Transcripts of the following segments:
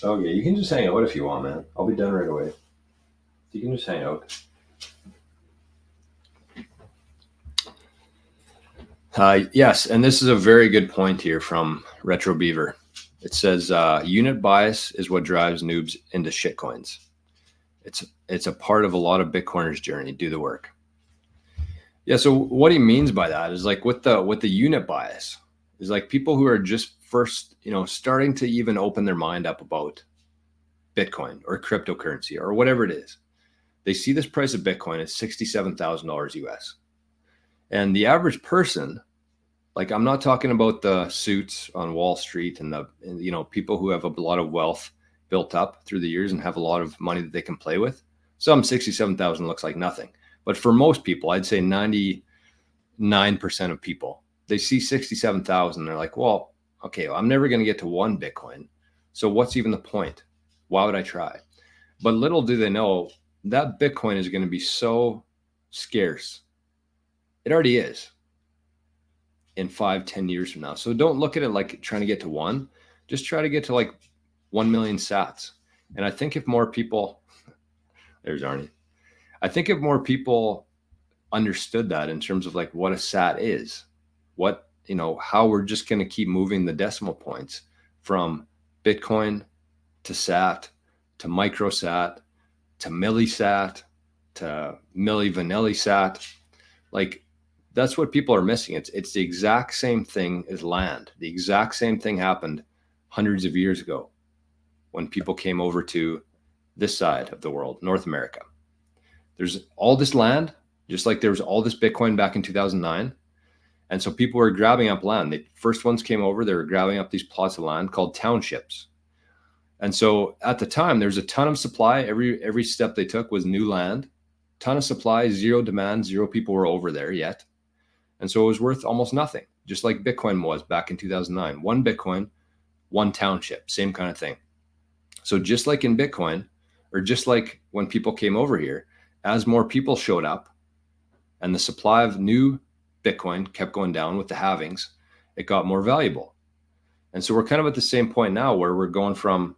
Okay, you can just hang out if you want, man. I'll be done right away. You can just hang out. Yes, and this is a very good point here from Retro Beaver. It says unit bias is what drives noobs into shitcoins. It's a part of a lot of Bitcoiners' journey. Do the work. Yeah. So what he means by that is like with the unit bias is like people who are just first, starting to even open their mind up about Bitcoin or cryptocurrency or whatever it is. They see this price of Bitcoin at $67,000 US, and the average person, like I'm not talking about the suits on Wall Street and people who have a lot of wealth built up through the years and have a lot of money that they can play with. Some 67,000 looks like nothing, but for most people, I'd say 99% of people, they see 67,000. They're like, well, okay, well, I'm never going to get to one Bitcoin. So what's even the point? Why would I try? But little do they know that Bitcoin is going to be so scarce. It already is in 5-10 years from now. So don't look at it like trying to get to one. Just try to get to like 1 million sats. And I think if more people, there's Arnie. I think if more people understood that in terms of like what a sat is, how we're just going to keep moving the decimal points from Bitcoin to sat to microsat to millisat to milli sat. Like that's what people are missing. It's the exact same thing as land. The exact same thing happened hundreds of years ago when people came over to this side of the world, North America. There's all this land, just like there was all this Bitcoin back in 2009. And so people were grabbing up land. The first ones came over, they were grabbing up these plots of land called townships. And so at the time, there's a ton of supply. Every step they took was new land, ton of supply, zero demand, zero people were over there yet. And so it was worth almost nothing, just like Bitcoin was back in 2009. One Bitcoin, one township, same kind of thing. So just like in Bitcoin, or just like when people came over here, as more people showed up and the supply of new Bitcoin kept going down with the halvings, it got more valuable. And so we're kind of at the same point now where we're going from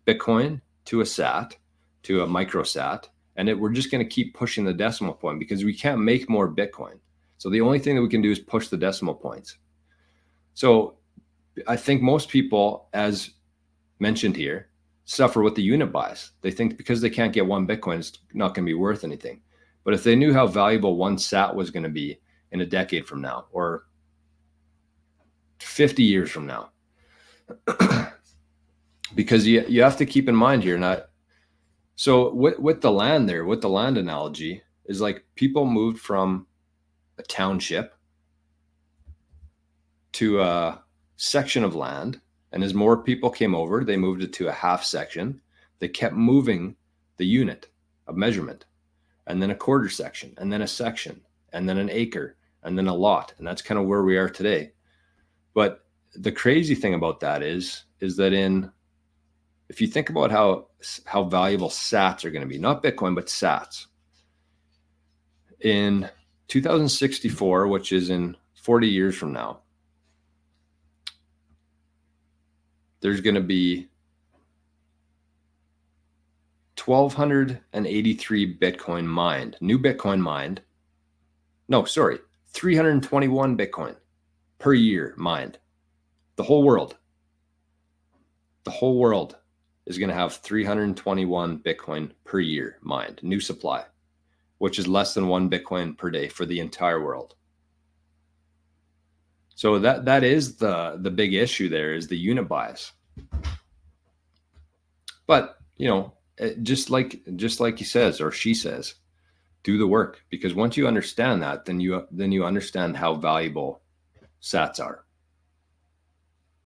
Bitcoin to a sat to a microsat, and we're just going to keep pushing the decimal point because we can't make more Bitcoin. So the only thing that we can do is push the decimal points. So I think most people, as mentioned here, suffer with the unit bias. They think because they can't get one Bitcoin, it's not going to be worth anything. But if they knew how valuable one sat was going to be in a decade from now or 50 years from now, because you have to keep in mind here, so with the land there, with the land analogy is like people moved from a township to a section of land. And as more people came over, they moved it to a half section. They kept moving the unit of measurement, and then a quarter section, and then a section, and then an acre, and then a lot. And that's kind of where we are today. But the crazy thing about that is that if you think about how valuable sats are going to be, not Bitcoin, but sats, in 2064, which is in 40 years from now, there's going to be 1,283 Bitcoin mined, new Bitcoin mined. No, sorry, 321 Bitcoin per year mined. The whole world is going to have 321 Bitcoin per year mined, new supply, which is less than one Bitcoin per day for the entire world. So that is the big issue there, is the unit bias. But, just like he says, or she says, do the work, because once you understand that, then you understand how valuable sats are.